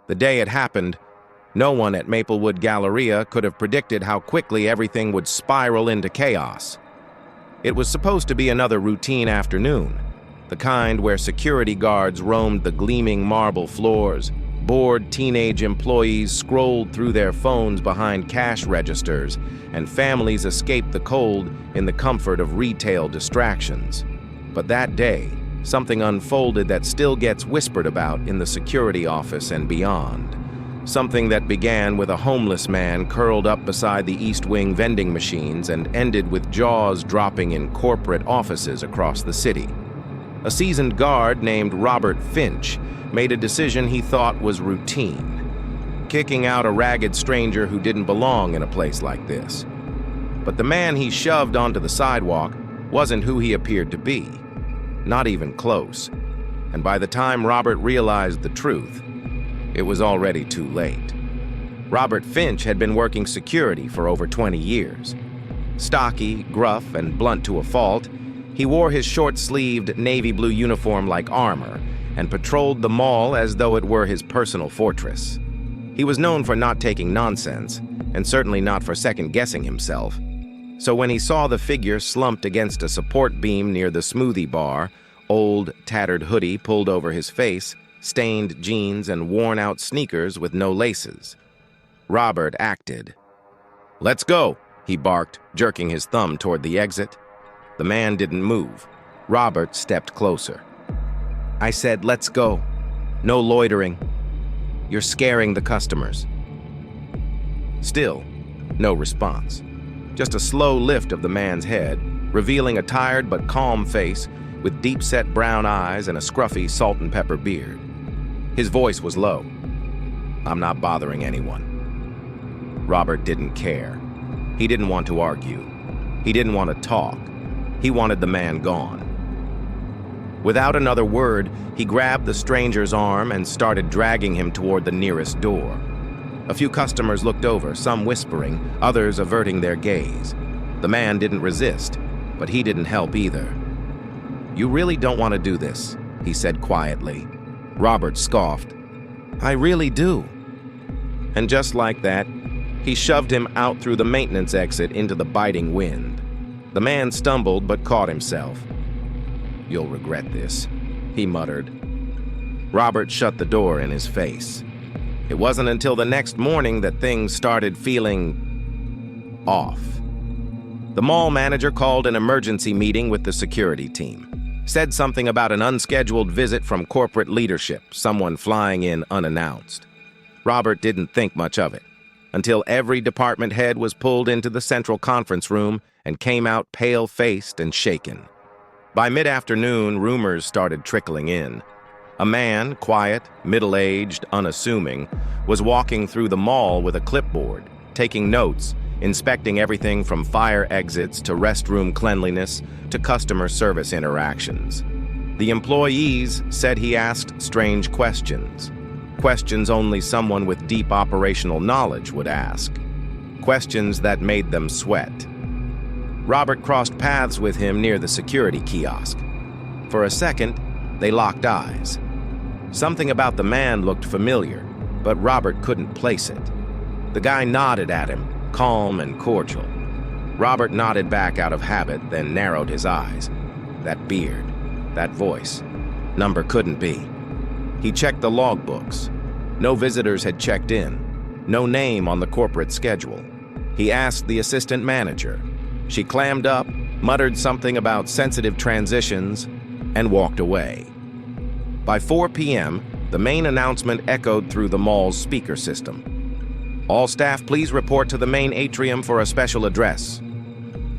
The day it happened, no one at Maplewood Galleria could have predicted how quickly everything would spiral into chaos. It was supposed to be another routine afternoon, the kind where security guards roamed the gleaming marble floors, bored teenage employees scrolled through their phones behind cash registers, and families escaped the cold in the comfort of retail distractions. But that day, something unfolded that still gets whispered about in the security office and beyond. Something that began with a homeless man curled up beside the East Wing vending machines and ended with jaws dropping in corporate offices across the city. A seasoned guard named Robert Finch made a decision he thought was routine, kicking out a ragged stranger who didn't belong in a place like this. But the man he shoved onto the sidewalk wasn't who he appeared to be, not even close. And by the time Robert realized the truth, it was already too late. Robert Finch had been working security for over 20 years. Stocky, gruff, and blunt to a fault, he wore his short-sleeved navy blue uniform like armor and patrolled the mall as though it were his personal fortress. He was known for not taking nonsense, and certainly not for second-guessing himself. So when he saw the figure slumped against a support beam near the smoothie bar, old, tattered hoodie pulled over his face, stained jeans, and worn-out sneakers with no laces, Robert acted. "Let's go," he barked, jerking his thumb toward the exit. The man didn't move. Robert stepped closer. "I said, let's go. No loitering. You're scaring the customers." Still, no response. Just a slow lift of the man's head, revealing a tired but calm face with deep-set brown eyes and a scruffy salt and pepper beard. His voice was low. "I'm not bothering anyone." Robert didn't care. He didn't want to argue. He didn't want to talk. He wanted the man gone. Without another word, he grabbed the stranger's arm and started dragging him toward the nearest door. A few customers looked over, some whispering, others averting their gaze. The man didn't resist, but he didn't help either. "You really don't want to do this," he said quietly. Robert scoffed. "I really do." And just like that, he shoved him out through the maintenance exit into the biting wind. The man stumbled but caught himself. "You'll regret this," he muttered. Robert shut the door in his face. It wasn't until the next morning that things started feeling off. The mall manager called an emergency meeting with the security team. Said something about an unscheduled visit from corporate leadership, someone flying in unannounced. Robert didn't think much of it, until every department head was pulled into the central conference room and came out pale-faced and shaken. By mid-afternoon, rumors started trickling in. A man, quiet, middle-aged, unassuming, was walking through the mall with a clipboard, taking notes, inspecting everything from fire exits to restroom cleanliness to customer service interactions. The employees said he asked strange questions. Questions only someone with deep operational knowledge would ask. Questions that made them sweat. Robert crossed paths with him near the security kiosk. For a second, they locked eyes. Something about the man looked familiar, but Robert couldn't place it. The guy nodded at him, calm and cordial. Robert nodded back out of habit, then narrowed his eyes. That beard, that voice. Number couldn't be. He checked the logbooks. No visitors had checked in. No name on the corporate schedule. He asked the assistant manager. She clammed up, muttered something about sensitive transitions, and walked away. By 4 p.m., the main announcement echoed through the mall's speaker system. "All staff, please report to the main atrium for a special address."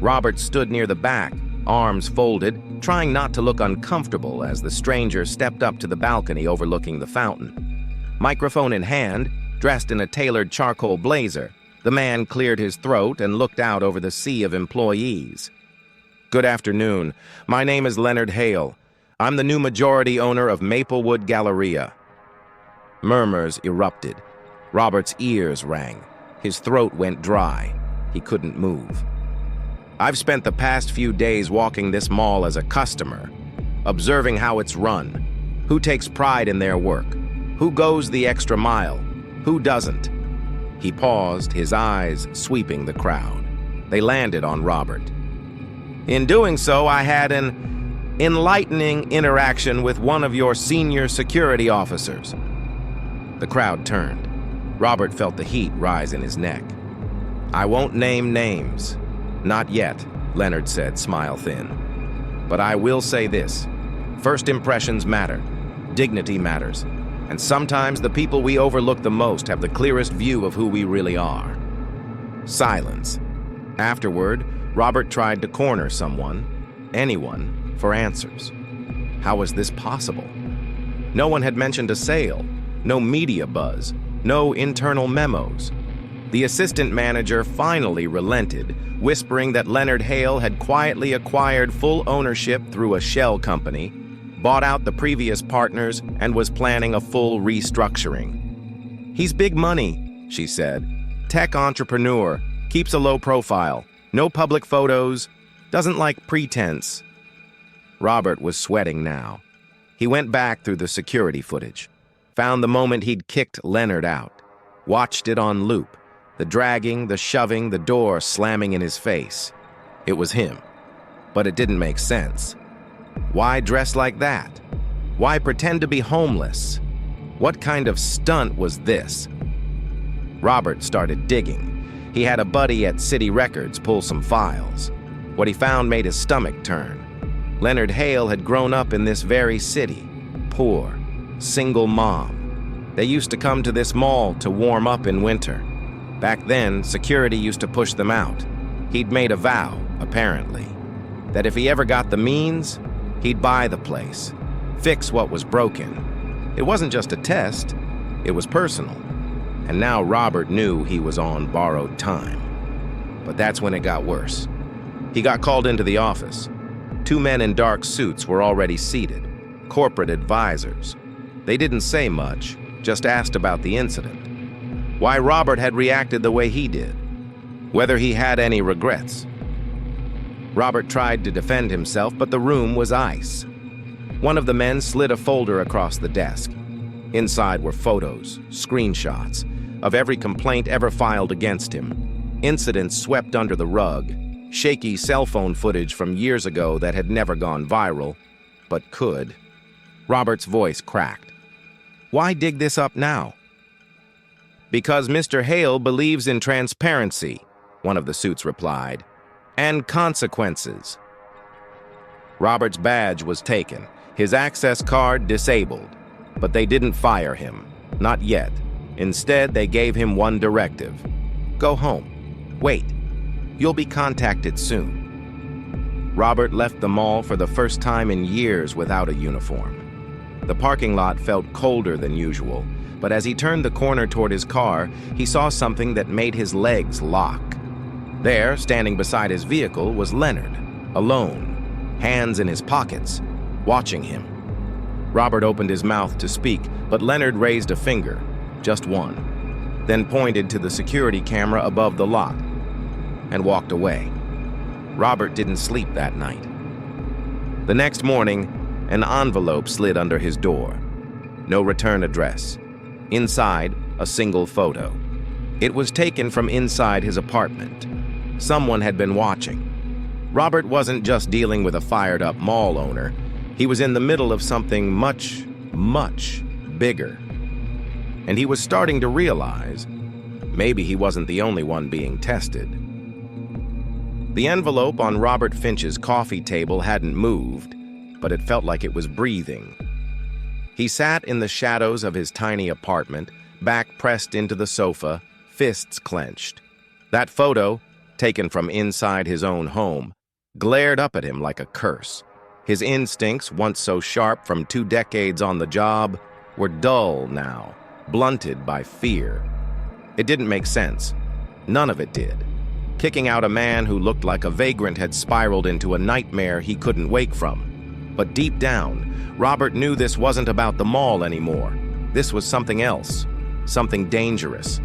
Robert stood near the back, arms folded, trying not to look uncomfortable as the stranger stepped up to the balcony overlooking the fountain. Microphone in hand, dressed in a tailored charcoal blazer, the man cleared his throat and looked out over the sea of employees. "Good afternoon. My name is Leonard Hale. I'm the new majority owner of Maplewood Galleria." Murmurs erupted. Robert's ears rang. His throat went dry. He couldn't move. "I've spent the past few days walking this mall as a customer, observing how it's run, who takes pride in their work, Who goes the extra mile? Who doesn't? He paused, his eyes sweeping the crowd. They landed on Robert. In doing so, I had an enlightening interaction with one of your senior security officers. The crowd turned. Robert felt the heat rise in his neck. I won't name names. Not yet, Leonard said, smile thin. But I will say this. First impressions matter. Dignity matters. And sometimes the people we overlook the most have the clearest view of who we really are. Silence. Afterward, Robert tried to corner someone, anyone, for answers. How was this possible? No one had mentioned a sale, no media buzz, no internal memos. The assistant manager finally relented, whispering that Leonard Hale had quietly acquired full ownership through a shell company, bought out the previous partners, and was planning a full restructuring. He's big money, she said. Tech entrepreneur, keeps a low profile, no public photos, doesn't like pretense. Robert was sweating now. He went back through the security footage, found the moment he'd kicked Leonard out, watched it on loop, the dragging, the shoving, the door slamming in his face. It was him, but it didn't make sense. Why dress like that? Why pretend to be homeless? What kind of stunt was this? Robert started digging. He had a buddy at City Records pull some files. What he found made his stomach turn. Leonard Hale had grown up in this very city. Poor, single mom. They used to come to this mall to warm up in winter. Back then, security used to push them out. He'd made a vow, apparently, that if he ever got the means, he'd buy the place, fix what was broken. It wasn't just a test, it was personal. And now Robert knew he was on borrowed time. But that's when it got worse. He got called into the office. Two men in dark suits were already seated, corporate advisors. They didn't say much, just asked about the incident. Why Robert had reacted the way he did. Whether he had any regrets. Robert tried to defend himself, but the room was ice. One of the men slid a folder across the desk. Inside were photos, screenshots, of every complaint ever filed against him. Incidents swept under the rug, shaky cell phone footage from years ago that had never gone viral, but could. Robert's voice cracked. Why dig this up now? Because Mr. Hale believes in transparency, one of the suits replied, and consequences. Robert's badge was taken, his access card disabled, but they didn't fire him, not yet. Instead, they gave him one directive. Go home. Wait. You'll be contacted soon. Robert left the mall for the first time in years without a uniform. The parking lot felt colder than usual, but as he turned the corner toward his car, he saw something that made his legs lock. There, standing beside his vehicle, was Leonard, alone, hands in his pockets, watching him. Robert opened his mouth to speak, but Leonard raised a finger, just one, then pointed to the security camera above the lot and walked away. Robert didn't sleep that night. The next morning, an envelope slid under his door. No return address. Inside, a single photo. It was taken from inside his apartment. Someone had been watching. Robert wasn't just dealing with a fired-up mall owner. He was in the middle of something much, much bigger. And he was starting to realize maybe he wasn't the only one being tested. The envelope on Robert Finch's coffee table hadn't moved, but it felt like it was breathing. He sat in the shadows of his tiny apartment, back pressed into the sofa, fists clenched. That photo, taken from inside his own home, glared up at him like a curse. His instincts, once so sharp from 2 decades on the job, were dull now, blunted by fear. It didn't make sense. None of it did. Kicking out a man who looked like a vagrant had spiraled into a nightmare he couldn't wake from. But deep down, Robert knew this wasn't about the mall anymore. This was something else, something dangerous.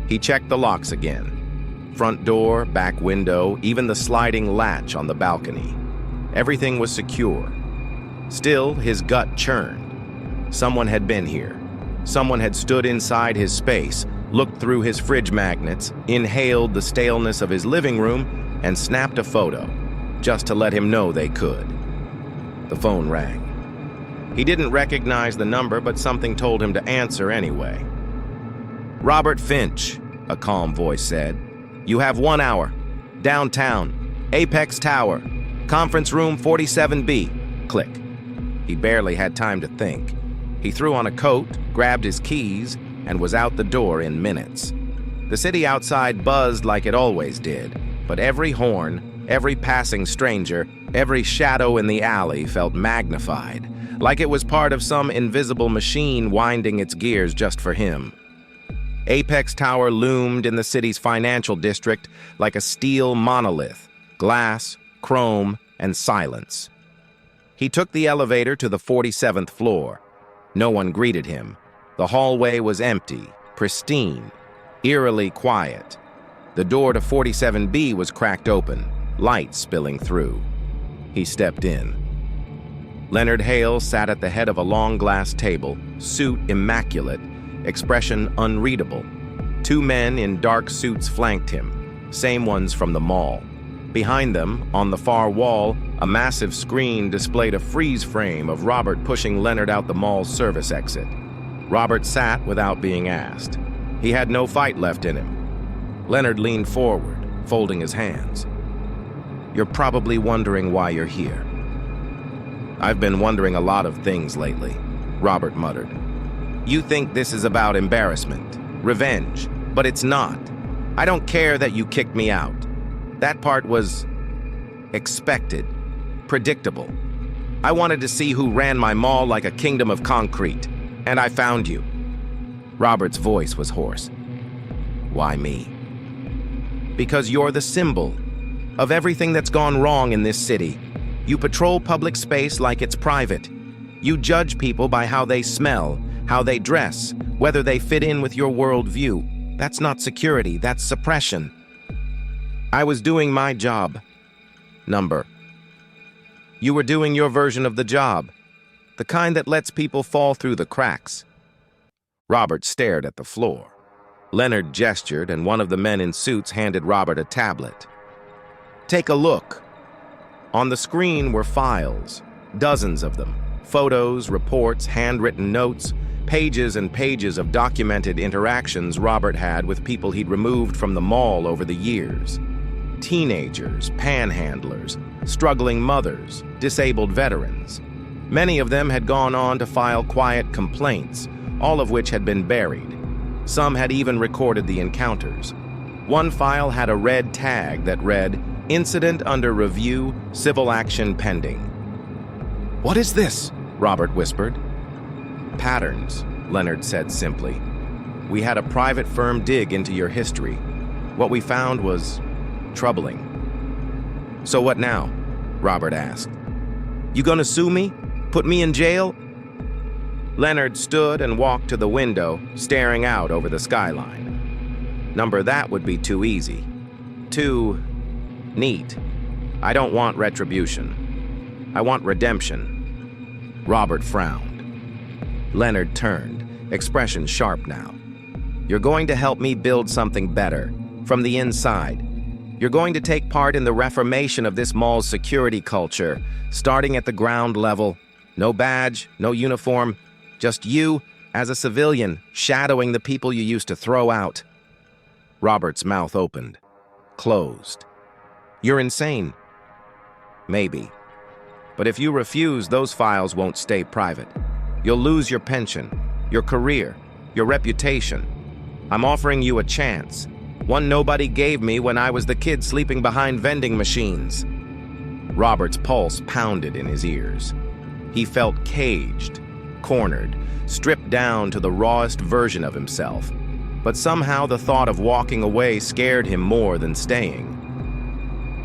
He checked the locks again. Front door, back window, even the sliding latch on the balcony. Everything was secure. Still, his gut churned. Someone had been here. Someone had stood inside his space, looked through his fridge magnets, inhaled the staleness of his living room, and snapped a photo, just to let him know they could. The phone rang. He didn't recognize the number, but something told him to answer anyway. "Robert Finch," a calm voice said. "You have 1 hour. Downtown. Apex Tower. Conference room 47B. Click." He barely had time to think. He threw on a coat, grabbed his keys, and was out the door in minutes. The city outside buzzed like it always did, but every horn, every passing stranger, every shadow in the alley felt magnified, like it was part of some invisible machine winding its gears just for him. Apex Tower loomed in the city's financial district like a steel monolith, glass, chrome, and silence. He took the elevator to the 47th floor. No one greeted him. The hallway was empty, pristine, eerily quiet. The door to 47B was cracked open, light spilling through. He stepped in. Leonard Hale sat at the head of a long glass table, suit immaculate, expression unreadable. 2 men in dark suits flanked him, same ones from the mall. Behind them, on the far wall, a massive screen displayed a freeze frame of Robert pushing Leonard out the mall's service exit. Robert sat without being asked. He had no fight left in him. Leonard leaned forward, folding his hands. "You're probably wondering why you're here." "I've been wondering a lot of things lately," Robert muttered. "You think this is about embarrassment, revenge, but it's not. I don't care that you kicked me out. That part was expected, predictable. I wanted to see who ran my mall like a kingdom of concrete, and I found you." Robert's voice was hoarse. "Why me?" "Because you're the symbol of everything that's gone wrong in this city. You patrol public space like it's private. You judge people by how they smell, how they dress, whether they fit in with your worldview. That's not security, that's suppression. I was doing my job. Number. You were doing your version of the job, the kind that lets people fall through the cracks." Robert stared at the floor. Leonard gestured, and one of the men in suits handed Robert a tablet. "Take a look." On the screen were files, dozens of them, photos, reports, handwritten notes, pages and pages of documented interactions Robert had with people he'd removed from the mall over the years. Teenagers, panhandlers, struggling mothers, disabled veterans. Many of them had gone on to file quiet complaints, all of which had been buried. Some had even recorded the encounters. One file had a red tag that read, "Incident under review, civil action pending." "What is this?" Robert whispered. "Patterns," Leonard said simply. "We had a private firm dig into your history. What we found was troubling." "So what now?" Robert asked. "You gonna sue me? Put me in jail?" Leonard stood and walked to the window, staring out over the skyline. "Number, that would be too easy. Too neat. I don't want retribution. I want redemption." Robert frowned. Leonard turned, expression sharp now. "You're going to help me build something better, from the inside. You're going to take part in the reformation of this mall's security culture, starting at the ground level. No badge, no uniform, just you, as a civilian, shadowing the people you used to throw out." Robert's mouth opened, closed. "You're insane." "Maybe. But if you refuse, those files won't stay private. You'll lose your pension, your career, your reputation. I'm offering you a chance. One nobody gave me when I was the kid sleeping behind vending machines." Robert's pulse pounded in his ears. He felt caged, cornered, stripped down to the rawest version of himself. But somehow the thought of walking away scared him more than staying.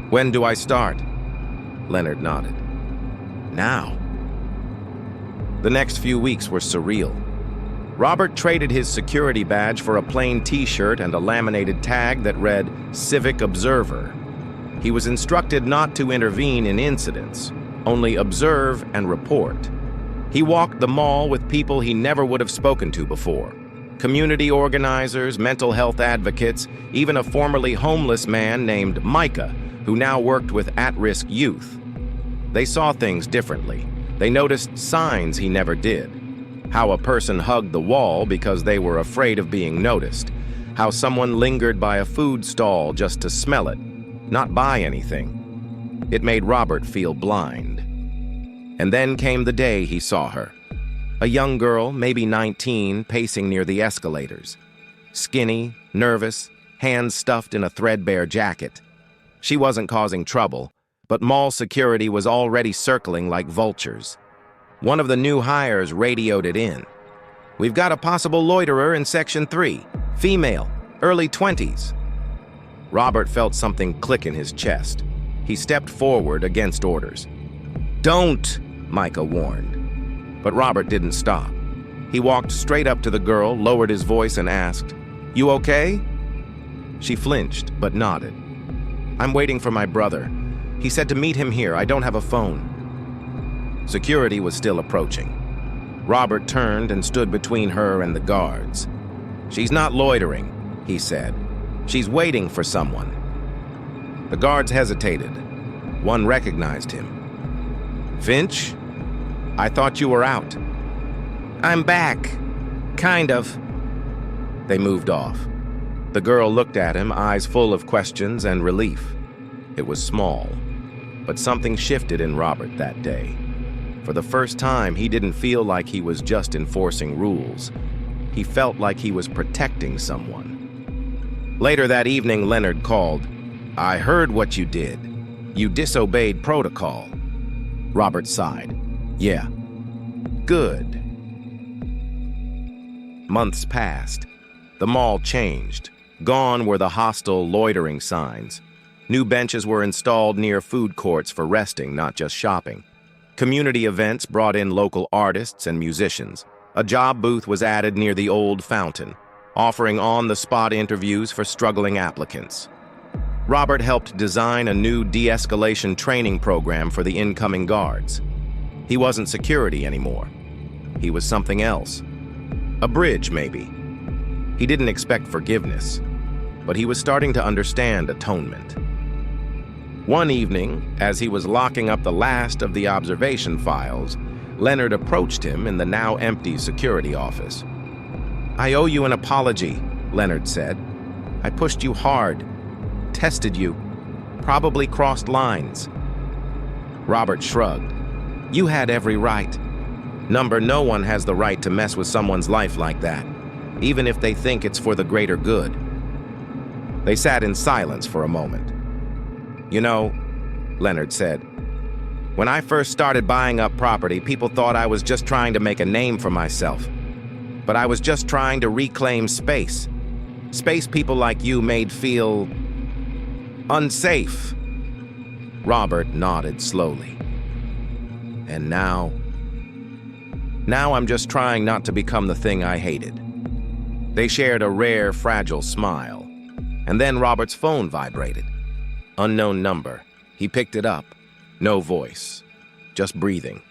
"When do I start?" Leonard nodded. "Now." The next few weeks were surreal. Robert traded his security badge for a plain t-shirt and a laminated tag that read Civic Observer. He was instructed not to intervene in incidents, only observe and report. He walked the mall with people he never would have spoken to before. Community organizers, mental health advocates, even a formerly homeless man named Micah, who now worked with at-risk youth. They saw things differently. They noticed signs he never did. How a person hugged the wall because they were afraid of being noticed. How someone lingered by a food stall just to smell it, not buy anything. It made Robert feel blind. And then came the day he saw her. A young girl, maybe 19, pacing near the escalators. Skinny, nervous, hands stuffed in a threadbare jacket. She wasn't causing trouble, but mall security was already circling like vultures. One of the new hires radioed it in. "We've got a possible loiterer in Section 3, female, early 20s. Robert felt something click in his chest. He stepped forward against orders. "Don't!" Micah warned. But Robert didn't stop. He walked straight up to the girl, lowered his voice, and asked, "You okay?" She flinched, but nodded. "I'm waiting for my brother. He said to meet him here. I don't have a phone." Security was still approaching. Robert turned and stood between her and the guards. "She's not loitering," he said. "She's waiting for someone." The guards hesitated. One recognized him. "Finch? I thought you were out." "I'm back. Kind of." They moved off. The girl looked at him, eyes full of questions and relief. It was small, but something shifted in Robert that day. For the first time, he didn't feel like he was just enforcing rules. He felt like he was protecting someone. Later that evening, Leonard called. "I heard what you did. You disobeyed protocol." Robert sighed. "Yeah. Good." Months passed. The mall changed. Gone were the hostile loitering signs. New benches were installed near food courts for resting, not just shopping. Community events brought in local artists and musicians. A job booth was added near the old fountain, offering on-the-spot interviews for struggling applicants. Robert helped design a new de-escalation training program for the incoming guards. He wasn't security anymore. He was something else. A bridge, maybe. He didn't expect forgiveness, but he was starting to understand atonement. One evening, as he was locking up the last of the observation files, Leonard approached him in the now empty security office. "I owe you an apology," Leonard said. "I pushed you hard, tested you, probably crossed lines." Robert shrugged. "You had every right. No one has the right to mess with someone's life like that, even if they think it's for the greater good." They sat in silence for a moment. "You know," Leonard said, "when I first started buying up property, people thought I was just trying to make a name for myself. But I was just trying to reclaim space. Space people like you made feel unsafe." Robert nodded slowly. "And now I'm just trying not to become the thing I hated." They shared a rare, fragile smile. And then Robert's phone vibrated. Unknown number. He picked it up. No voice. Just breathing.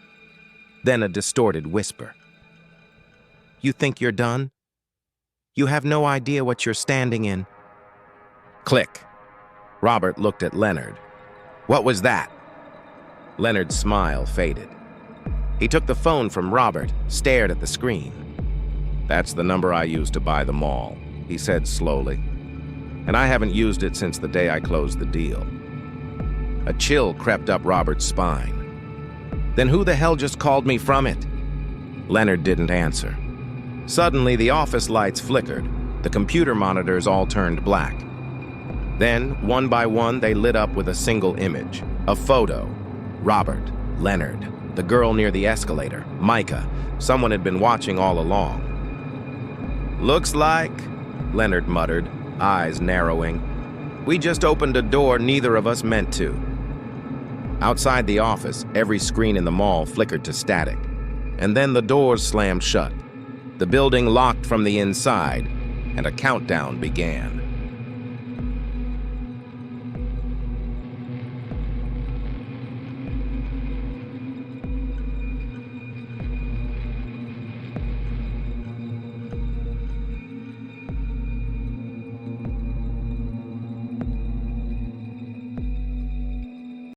Then a distorted whisper. "You think you're done? You have no idea what you're standing in." Click. Robert looked at Leonard. "What was that?" Leonard's smile faded. He took the phone from Robert, stared at the screen. "That's the number I used to buy the mall," he said slowly. "And I haven't used it since the day I closed the deal." A chill crept up Robert's spine. "Then who the hell just called me from it?" Leonard didn't answer. Suddenly, the office lights flickered. The computer monitors all turned black. Then, one by one, they lit up with a single image. A photo. Robert, Leonard, the girl near the escalator, Micah. Someone had been watching all along. "Looks like," Leonard muttered, eyes narrowing, "we just opened a door neither of us meant to." Outside the office, every screen in the mall flickered to static. And then the doors slammed shut. The building locked from the inside, and a countdown began.